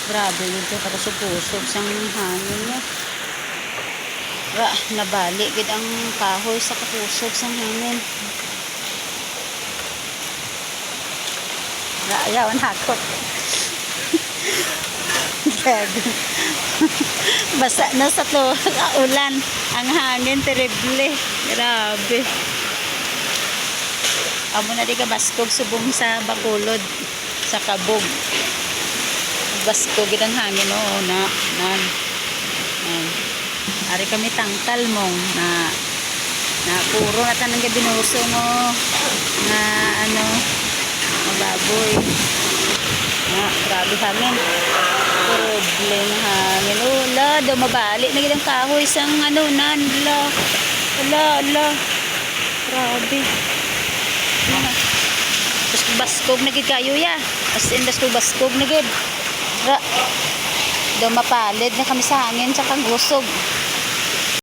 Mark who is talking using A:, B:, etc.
A: Grabe yun ito kakusog-kusog sang hangin niya. Nabali gid ang kahoy sa kakusog sang hangin. Ayaw nakot. Basta na sa to ulan ang hangin terrible. Grabe. Amo na di ka baskog subong sa Bacolod sa Kabog. Baskog gid ang hangin nan. Ari kami tangkal mong na puro na tanang binuso mo na baboy. Grabe hangin. Problem hangin. Daw mabali na gid ang kahoy sang nan. Ala. Grabe. Baskog na gid kayo ya. As in baskog na gid. Daw mapalid na kami sa hangin sa kagusog.